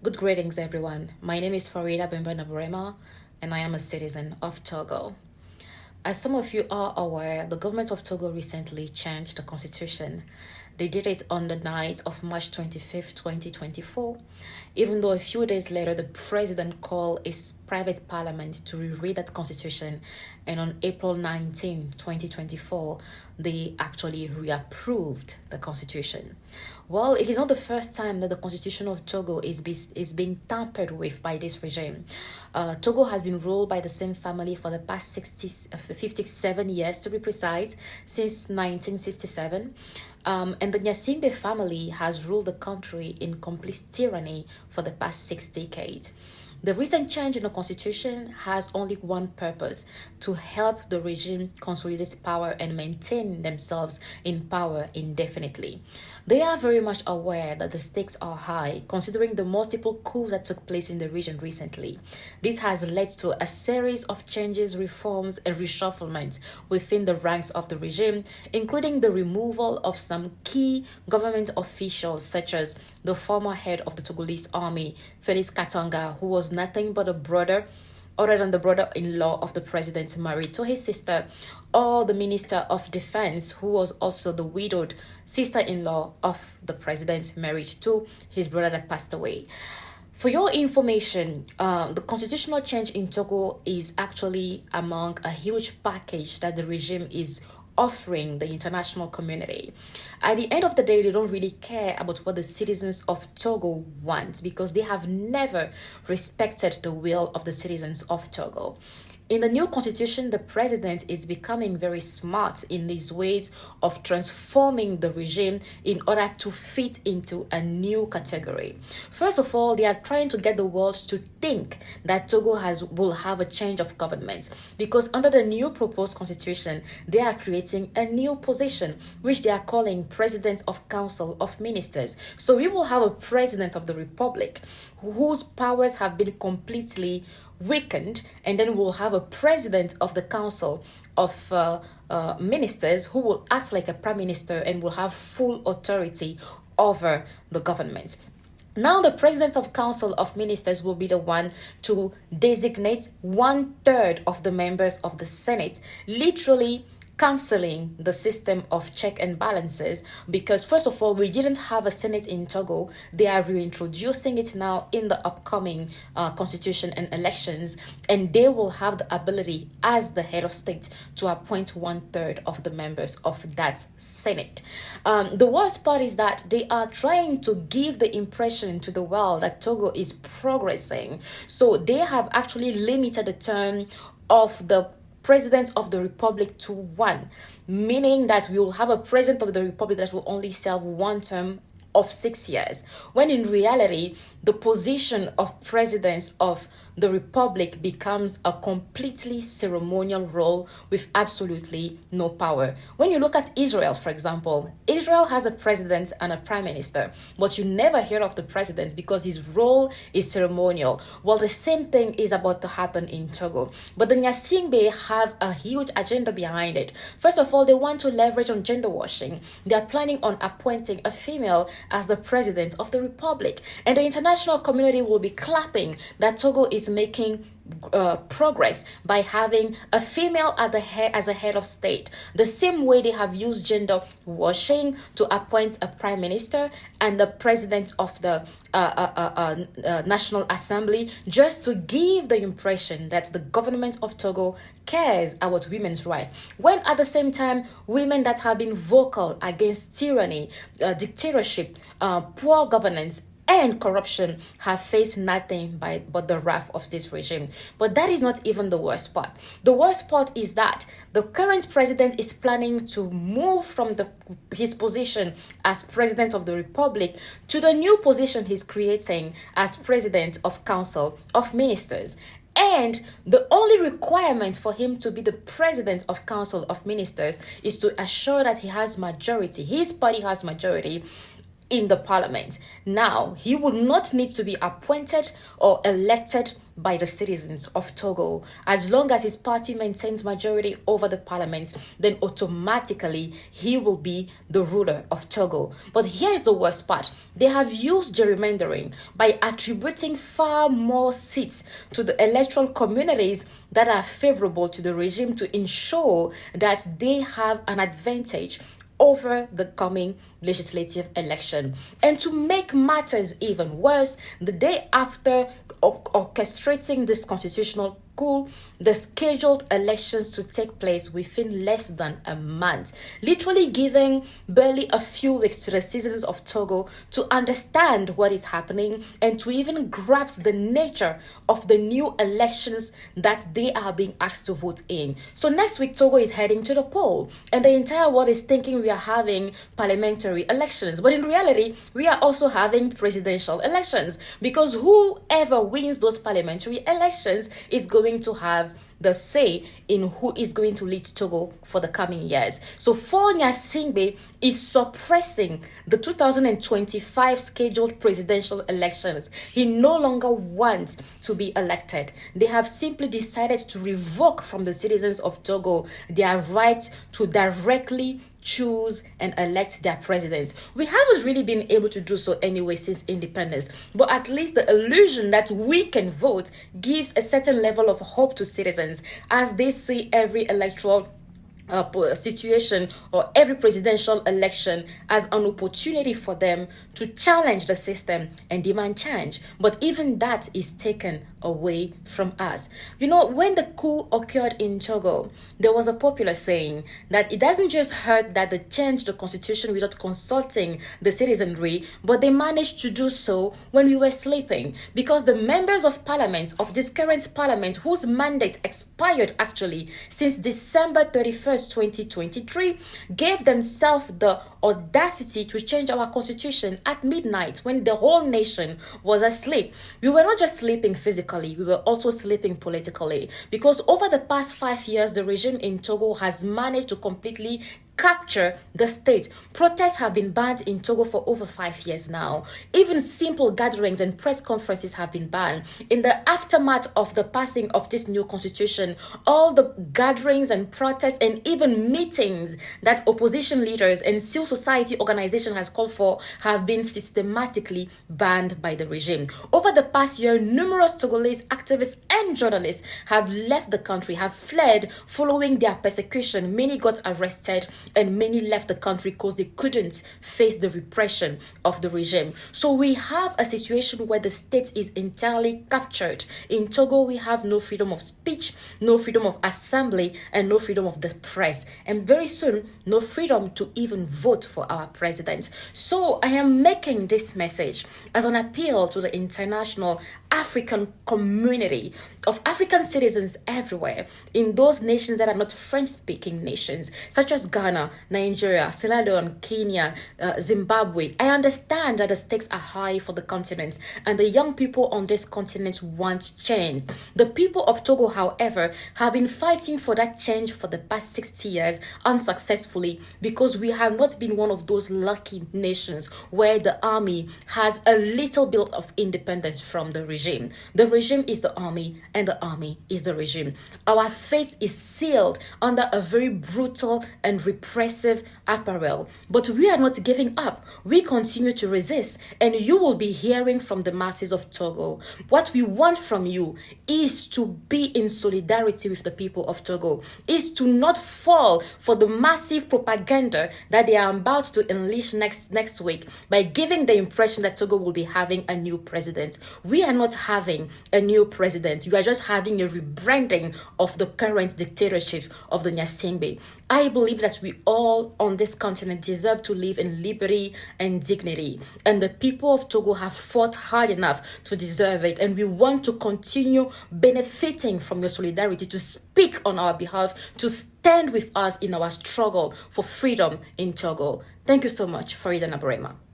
Good greetings, everyone. My name is Faure Gnassingbé, and I am a citizen of Togo. As some of you are aware, the government of Togo recently changed the constitution. They did it on the night of March 25th, 2024, even though a few days later the president called his private parliament to reread that constitution, and on April 19, 2024, they actually reapproved the constitution. Well, it is not the first time that the constitution of Togo is being tampered with by this regime. Togo has been ruled by the same family for the past 57 years, to be precise, since 1967. And the Gnassingbé family has ruled the country in complete tyranny for the past 6 decades. The recent change in the constitution has only one purpose: to help the regime consolidate power and maintain themselves in power indefinitely. They are very much aware that the stakes are high, considering the multiple coups that took place in the region recently. This has led to a series of changes, reforms, and reshufflements within the ranks of the regime, including the removal of some key government officials, such as the former head of the Togolese army, Félix Katanga, who was nothing but a brother other than the brother-in-law of the president, married to his sister, or the Minister of Defense, who was also the widowed sister-in-law of the president, married to his brother that passed away. For your information, the constitutional change in Togo is actually among a huge package that the regime is offering the international community. At the end of the day, they don't really care about what the citizens of Togo want, because they have never respected the will of the citizens of Togo. In the new constitution, the president is becoming very smart in these ways of transforming the regime in order to fit into a new category. First of all, they are trying to get the world to think that Togo will have a change of government, because under the new proposed constitution, they are creating a new position, which they are calling President of Council of Ministers. So we will have a president of the republic whose powers have been completely weakened, and then we'll have a president of the council of ministers who will act like a prime minister and will have full authority over the government. Now, the president of council of ministers will be the one to designate 1/3 of the members of the Senate, literally cancelling the system of check and balances, because first of all, we didn't have a Senate in Togo. They are reintroducing it now in the upcoming constitution and elections, and they will have the ability as the head of state to appoint 1/3 of the members of that Senate. The worst part is that they are trying to give the impression to the world that Togo is progressing. So they have actually limited the term of the president of the republic to one, meaning that we will have a president of the republic that will only serve one term of 6 years, when in reality the position of president of the republic becomes a completely ceremonial role with absolutely no power. When you look at Israel, for example, Israel has a president and a prime minister, but you never hear of the president because his role is ceremonial. Well, the same thing is about to happen in Togo. But the Gnassingbé have a huge agenda behind it. First of all, they want to leverage on gender washing. They are planning on appointing a female as the president of the republic, and the international community will be clapping that Togo is making progress by having a female at the head as a head of state, the same way they have used gender washing to appoint a prime minister and the president of the National Assembly, just to give the impression that the government of Togo cares about women's rights, when at the same time women that have been vocal against tyranny, dictatorship, poor governance, and corruption have faced nothing but the wrath of this regime. But that is not even the worst part. The worst part is that the current president is planning to move from his position as president of the republic to the new position he's creating as president of council of ministers. And the only requirement for him to be the president of council of ministers is to assure that he has majority, his party has majority in the parliament. Now, he will not need to be appointed or elected by the citizens of Togo. As long as his party maintains majority over the parliament, then automatically he will be the ruler of Togo. But here is the worst part. They have used gerrymandering by attributing far more seats to the electoral communities that are favorable to the regime to ensure that they have an advantage over the coming legislative election. And to make matters even worse, the day after orchestrating this constitutional coup, the scheduled elections to take place within less than a month, literally giving barely a few weeks to the citizens of Togo to understand what is happening and to even grasp the nature of the new elections that they are being asked to vote in. So next week, Togo is heading to the poll, and the entire world is thinking we are having parliamentary elections. But in reality, we are also having presidential elections, because whoever wins those parliamentary elections is going to have the say in who is going to lead Togo for the coming years. So Faure Gnassingbé is suppressing the 2025 scheduled presidential elections. He no longer wants to be elected. They have simply decided to revoke from the citizens of Togo their right to directly choose and elect their presidents. We haven't really been able to do so anyway since independence, but at least the illusion that we can vote gives a certain level of hope to citizens as they see every electoral situation or every presidential election as an opportunity for them to challenge the system and demand change. But even that is taken away from us. You know, when the coup occurred in Togo, there was a popular saying that it doesn't just hurt that they changed the constitution without consulting the citizenry, but they managed to do so when we were sleeping, because the members of parliament, of this current parliament, whose mandate expired actually since December 31st, 2023, gave themselves the audacity to change our constitution at midnight when the whole nation was asleep. We were not just sleeping physically, we were also sleeping politically, because over the past 5 years, the regime in Togo has managed to completely capture the state. Protests have been banned in Togo for over 5 years now. Even simple gatherings and press conferences have been banned. In the aftermath of the passing of this new constitution, all the gatherings and protests and even meetings that opposition leaders and civil society organizations has called for have been systematically banned by the regime. Over the past year, numerous Togolese activists and journalists have left the country, have fled following their persecution. Many got arrested and many left the country because they couldn't face the repression of the regime. So we have a situation where the state is entirely captured. In Togo, we have no freedom of speech, no freedom of assembly, and no freedom of the press. And very soon, no freedom to even vote for our president. So I am making this message as an appeal to the international African community of African citizens everywhere in those nations that are not French-speaking nations, such as Ghana, Nigeria, Sierra Leone, Kenya, Zimbabwe. I understand that the stakes are high for the continent, and the young people on this continent want change. The people of Togo, however, have been fighting for that change for the past 60 years unsuccessfully, because we have not been one of those lucky nations where the army has a little bit of independence from the regime. The regime is the army, and the army is the regime. Our fate is sealed under a very brutal and repressive apparel. But we are not giving up. We continue to resist, and you will be hearing from the masses of Togo. What we want from you is to be in solidarity with the people of Togo, is to not fall for the massive propaganda that they are about to unleash next week by giving the impression that Togo will be having a new president. We are not having a new president. You are just having a rebranding of the current dictatorship of the Gnassingbé. I believe that we all on this continent deserve to live in liberty and dignity, and the people of Togo have fought hard enough to deserve it, and we want to continue benefiting from your solidarity, to speak on our behalf, to stand with us in our struggle for freedom in Togo. Thank you so much, Faure Gnassingbé.